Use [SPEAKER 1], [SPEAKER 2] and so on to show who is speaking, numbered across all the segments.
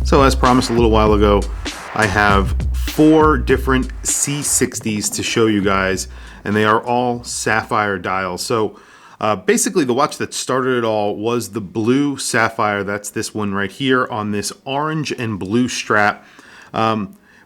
[SPEAKER 1] So as promised a little while ago, I have 4 different C60s to show you guys, and they are all sapphire dials. So basically the watch that started it all was the blue sapphire. That's this one right here on this orange and blue strap.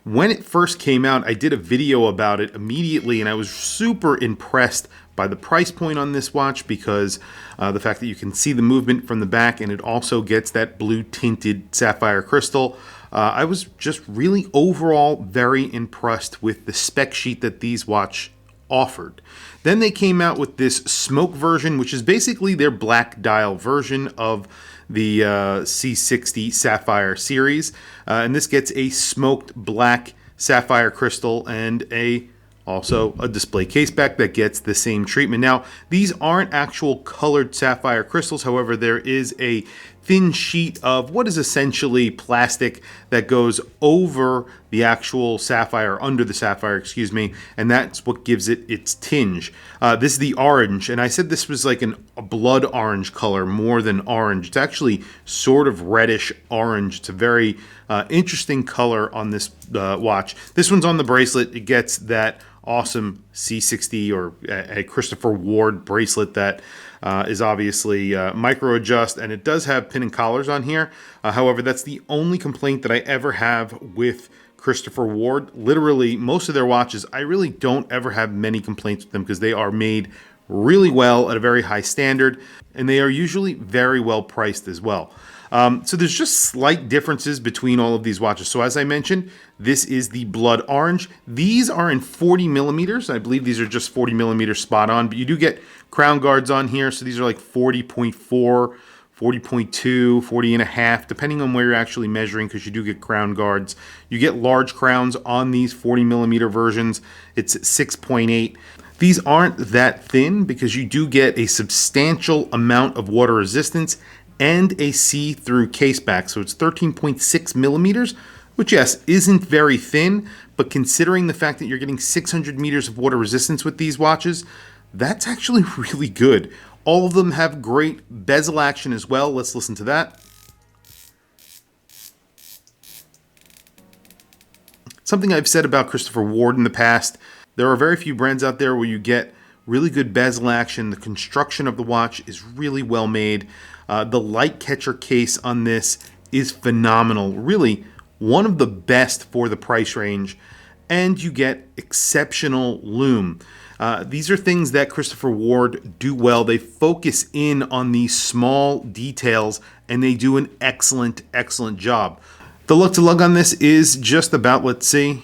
[SPEAKER 1] When it first came out, I did a video about it immediately, and I was super impressed by the price point on this watch because the fact that you can see the movement from the back, and it also gets that blue tinted sapphire crystal. I was just really overall very impressed with the spec sheet that these watch offered. Then they came out with this smoke version, which is basically their black dial version of the C60 Sapphire series. And this gets a smoked black sapphire crystal and also a display case back that gets the same treatment. Now, these aren't actual colored sapphire crystals. However, there is a thin sheet of what is essentially plastic that goes over the actual sapphire, under the sapphire, excuse me, and that's what gives it its tinge. This is the orange, and I said this was like a blood orange color more than orange. It's actually sort of reddish orange. It's a very interesting color on this watch. This one's on the bracelet. It gets that awesome C60 or a Christopher Ward bracelet that is obviously micro adjust, and it does have pin and collars on here. However, that's the only complaint that I ever have with Christopher Ward. Literally, most of their watches, I really don't ever have many complaints with them because they are made really well at a very high standard, and they are usually very well priced as well. So there's just slight differences between all of these watches. So as I mentioned, this is the blood orange. These are in 40 millimeters. I believe these are just 40 millimeters spot on, but you do get crown guards on here. So these are like 40.4, 40.2, 40 and a half, depending on where you're actually measuring, because you do get crown guards. You get large crowns on these 40 millimeter versions. It's 6.8. These aren't that thin because you do get a substantial amount of water resistance and a see-through case back. So it's 13.6 millimeters, which yes, isn't very thin, but considering the fact that you're getting 600 meters of water resistance with these watches, that's actually really good. All of them have great bezel action as well. Let's listen to that. Something I've said about Christopher Ward in the past, there are very few brands out there where you get really good bezel action. The construction of the watch is really well made. The light catcher case on this is phenomenal. Really one of the best for the price range. And you get exceptional lume. These are things that Christopher Ward do well. They focus in on these small details and they do an excellent, excellent job. The lug to lug on this is just about, let's see,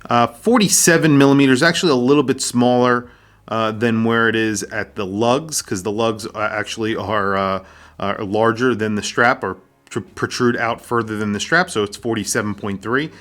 [SPEAKER 1] 47 millimeters, actually a little bit smaller than where it is at the lugs, because the lugs actually are larger than the strap, or protrude out further than the strap, so it's 47.3.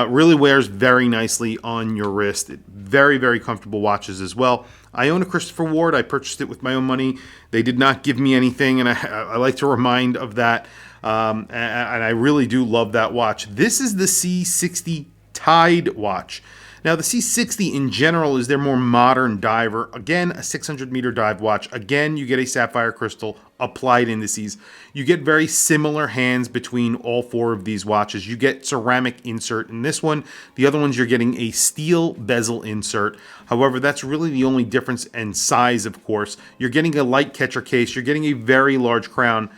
[SPEAKER 1] Really wears very nicely on your wrist. Very, very comfortable watches as well. I own a Christopher Ward. I purchased it with my own money. They did not give me anything, and I like to remind of that, and I really do love that watch. This is the C60 Tide watch. Now, the C60 in general is their more modern diver. Again, a 600 meter dive watch. Again, you get a sapphire crystal applied indices. You get very similar hands between all 4 of these watches. You get ceramic insert in this one. The other ones, you're getting a steel bezel insert. However, that's really the only difference, and size, of course. You're getting a light catcher case. You're getting a very large crown.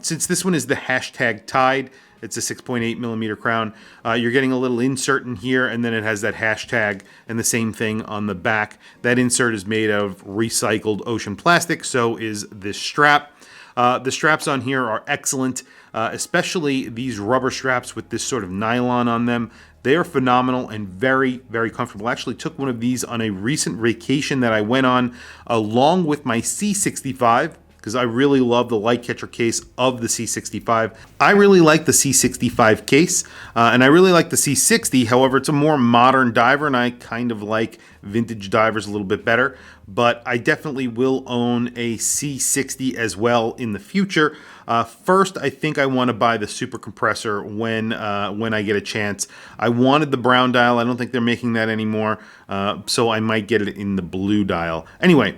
[SPEAKER 1] Since this one is the hashtag Tide, it's a 6.8 millimeter crown. You're getting a little insert in here, and then it has that hashtag and the same thing on the back. That insert is made of recycled ocean plastic, so is this strap. The straps on here are excellent, especially these rubber straps with this sort of nylon on them. They are phenomenal and very, very comfortable. I actually took one of these on a recent vacation that I went on along with my C65, because I really love the light catcher case of the C65. I really like the C65 case, and I really like the C60. However, it's a more modern diver, and I kind of like vintage divers a little bit better. But I definitely will own a C60 as well in the future. First, I think I want to buy the super compressor when I get a chance. I wanted the brown dial. I don't think they're making that anymore, so I might get it in the blue dial. Anyway,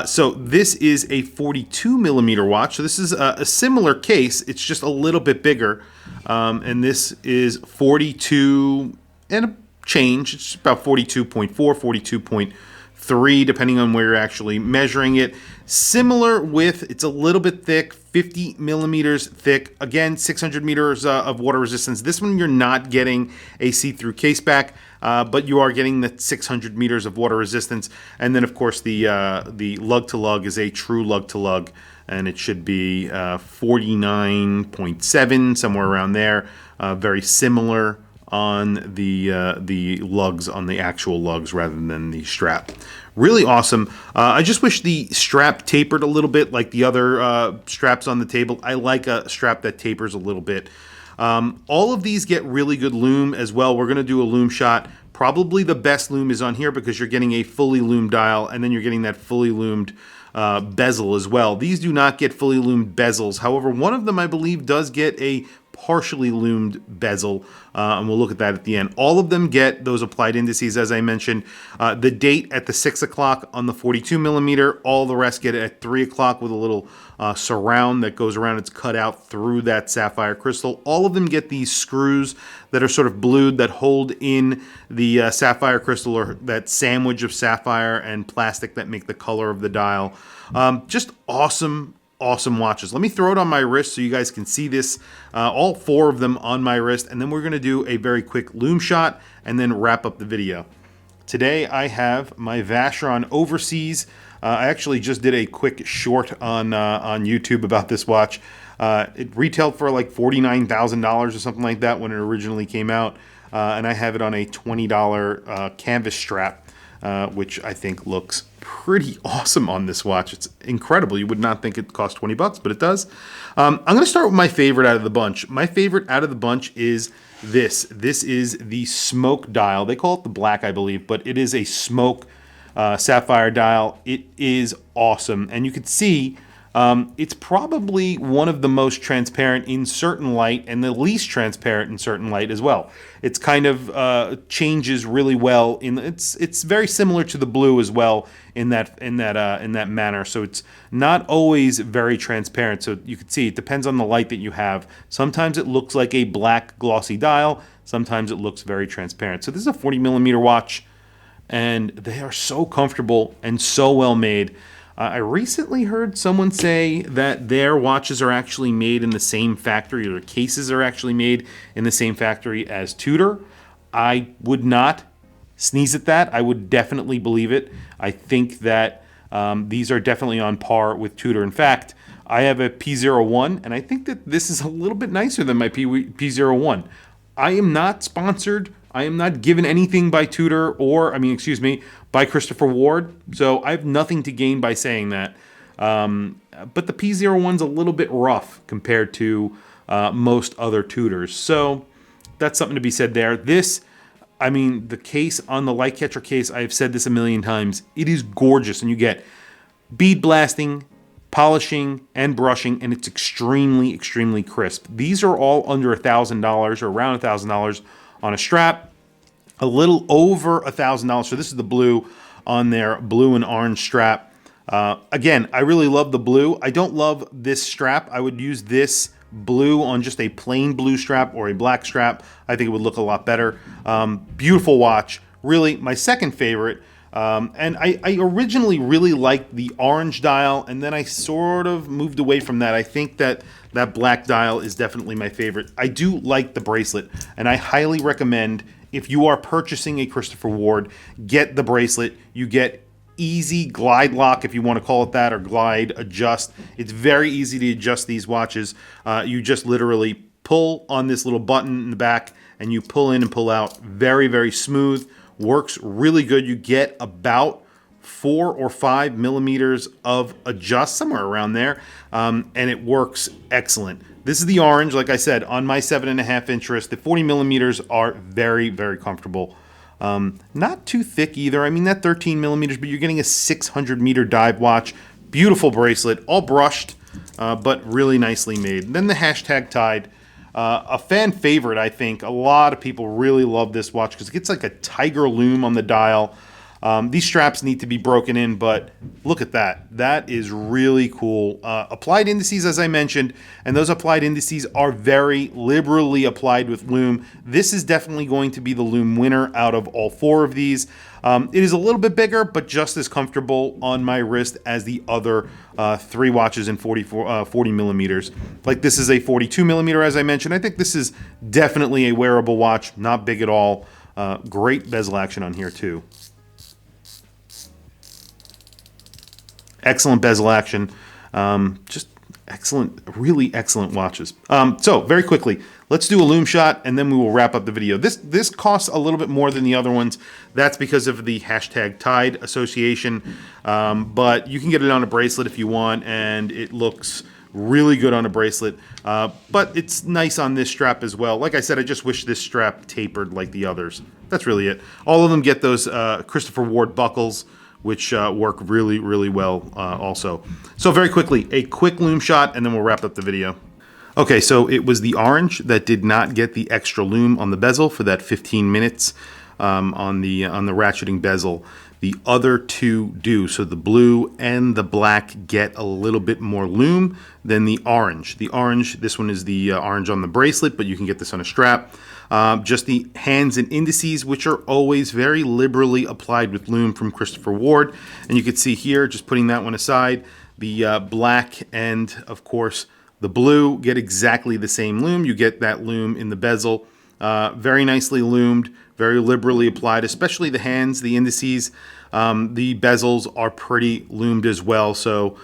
[SPEAKER 1] So this is a 42 millimeter watch. So this is a similar case. It's just a little bit bigger. And this is 42 and a change. It's about 42.4, 42.3, depending on where you're actually measuring it. Similar width. It's a little bit thick, 50 millimeters thick. Again, 600 meters of water resistance. This one you're not getting a see-through case back. But you are getting the 600 meters of water resistance. And then, of course, the lug-to-lug is a true lug-to-lug, and it should be 49.7, somewhere around there. Very similar on the lugs, on the actual lugs rather than the strap. Really awesome. I just wish the strap tapered a little bit like the other straps on the table. I like a strap that tapers a little bit. All of these get really good lume as well. We're going to do a lume shot. Probably the best lume is on here because you're getting a fully loomed dial, and then you're getting that fully loomed bezel as well. These do not get fully loomed bezels. However, one of them I believe does get a partially loomed bezel, and we'll look at that at the end. All of them get those applied indices, as I mentioned. The date at the 6 o'clock on the 42 millimeter, all the rest get it at 3 o'clock with a little surround that goes around. It's cut out through that sapphire crystal. All of them get these screws that are sort of blued that hold in the sapphire crystal, or that sandwich of sapphire and plastic that make the color of the dial. Just awesome watches. Let me throw it on my wrist so you guys can see this, all 4 of them on my wrist, and then we're going to do a very quick lume shot and then wrap up the video. Today I have my Vacheron Overseas. I actually just did a quick short on YouTube about this watch. It retailed for like $49,000 or something like that when it originally came out, and I have it on a $20 canvas strap. Which I think looks pretty awesome on this watch. It's incredible. You would not think it cost 20 bucks, but it does. I'm going to start with my favorite out of the bunch. My favorite out of the bunch is this. This is the smoke dial. They call it the black, I believe, but it is a smoke sapphire dial. It is awesome. And you can see it's probably one of the most transparent in certain light and the least transparent in certain light as well. It's kind of changes really well. It's very similar to the blue as well in that manner. So it's not always very transparent. So you can see it depends on the light that you have. Sometimes it looks like a black glossy dial. Sometimes it looks very transparent. So this is a 40 millimeter watch, and they are so comfortable and so well made. I recently heard someone say that their watches are actually made in the same factory, or their cases are actually made in the same factory as Tudor. I would not sneeze at that. I would definitely believe it. I think that these are definitely on par with Tudor. In fact, I have a P01, and I think that this is a little bit nicer than my P01. I am not sponsored. I am not given anything by Tudor by Christopher Ward. So I have nothing to gain by saying that. But the P01's a little bit rough compared to most other Tudors. So that's something to be said there. The case on the light catcher case, I've said this a million times. It is gorgeous, and you get bead blasting, polishing, and brushing, and it's extremely, extremely crisp. These are all under $1,000 or around $1,000 on a strap, a little over $1,000. So this is the blue on their blue and orange strap. Again, I really love the blue. I don't love this strap. I would use this blue on just a plain blue strap or a black strap. I think it would look a lot better. Beautiful watch. Really, my second favorite. And I originally really liked the orange dial, and then I sort of moved away from that. I think that black dial is definitely my favorite. I do like the bracelet, and I highly recommend, if you are purchasing a Christopher Ward, get the bracelet. You get easy glide lock, if you want to call it that, or glide adjust. It's very easy to adjust these watches. You just literally pull on this little button in the back, and you pull in and pull out. Very, very smooth. Works really good. You get about 4 or 5 millimeters of adjust, somewhere around there, and it works excellent. This is the orange, like I said, on my 7.5 inch wrist. The 40 millimeters are very, very comfortable. Not too thick either. I mean, that 13 millimeters, but you're getting a 600 meter dive watch. Beautiful bracelet, all brushed, but really nicely made. Then the hashtag tied. A fan favorite, I think. A lot of people really love this watch because it gets like a tiger lume on the dial. These straps need to be broken in, but look at that. That is really cool. Applied indices, as I mentioned, and those applied indices are very liberally applied with lume. This is definitely going to be the lume winner out of all 4 of these. It is a little bit bigger, but just as comfortable on my wrist as the other 3 watches in 40 millimeters. Like, this is a 42 millimeter, as I mentioned. I think this is definitely a wearable watch, not big at all. Great bezel action on here too. Excellent bezel action. Just excellent, really excellent watches. So very quickly, let's do a lume shot and then we will wrap up the video. This costs a little bit more than the other ones. That's because of the #Tide association. But you can get it on a bracelet if you want, and it looks really good on a bracelet. But it's nice on this strap as well. Like I said, I just wish this strap tapered like the others. That's really it. All of them get those Christopher Ward buckles, which work really, really well also. So very quickly, a quick lume shot, and then we'll wrap up the video. Okay, so it was the orange that did not get the extra lume on the bezel for that 15 minutes on the ratcheting bezel. The other 2 do. So the blue and the black get a little bit more lume than the orange. The orange, this one is the orange on the bracelet, but you can get this on a strap. Just the hands and indices, which are always very liberally applied with lume from Christopher Ward. And you can see here, just putting that one aside, the black and, of course, the blue get exactly the same lume. You get that lume in the bezel. Very nicely lumed, very liberally applied, especially the hands, the indices. The bezels are pretty lumed as well, so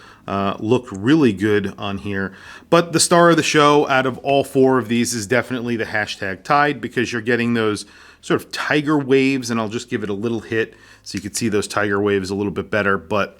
[SPEAKER 1] look really good on here. But the star of the show out of all 4 of these is definitely the #Tide, because you're getting those sort of tiger waves, and I'll just give it a little hit so you can see those tiger waves a little bit better. But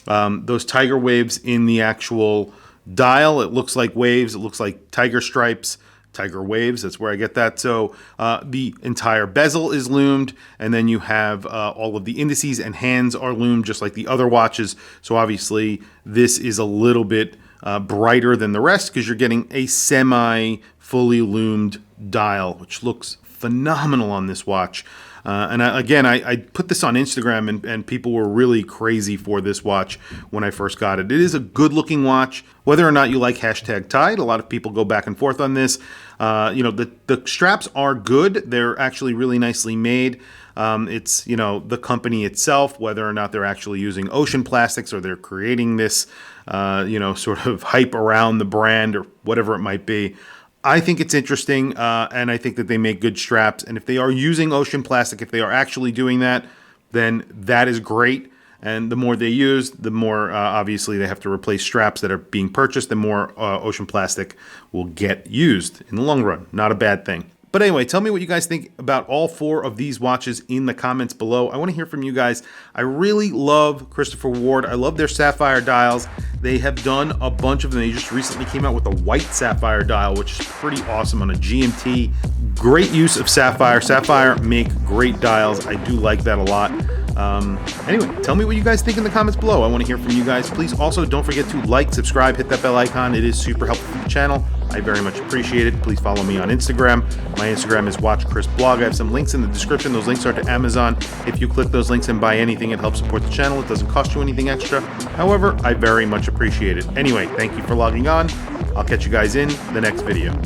[SPEAKER 1] those tiger waves in the actual dial, it looks like waves, it looks like tiger stripes. Tiger waves, that's where I get that. So the entire bezel is lumed, and then you have all of the indices and hands are lumed just like the other watches. So obviously this is a little bit brighter than the rest because you're getting a semi-fully lumed dial, which looks phenomenal on this watch. And I put this on Instagram, and people were really crazy for this watch when I first got it. It is a good-looking watch. Whether or not you like #Tide, a lot of people go back and forth on this. The straps are good. They're actually really nicely made. It's, the company itself, whether or not they're actually using ocean plastics or they're creating this, sort of hype around the brand or whatever it might be. I think it's interesting, and I think that they make good straps. And if they are using ocean plastic, if they are actually doing that, then that is great. And the more they use, the more obviously they have to replace straps that are being purchased, the more ocean plastic will get used in the long run. Not a bad thing. But anyway, tell me what you guys think about all 4 of these watches in the comments below. I want to hear from you guys. I really love Christopher Ward. I love their sapphire dials. They have done a bunch of them. They just recently came out with a white sapphire dial, which is pretty awesome on a GMT. Great use of sapphire. Sapphire make great dials. I do like that a lot. Anyway, tell me what you guys think in the comments below. I want to hear from you guys. Please also don't forget to like, subscribe, hit that bell icon. It is super helpful for the channel. I very much appreciate it. Please follow me on Instagram. My Instagram is WatchChrisBlog. I have some links in the description. Those links are to Amazon. If you click those links and buy anything, it helps support the channel. It doesn't cost you anything extra. However, I very much appreciate it. Anyway, thank you for logging on. I'll catch you guys in the next video.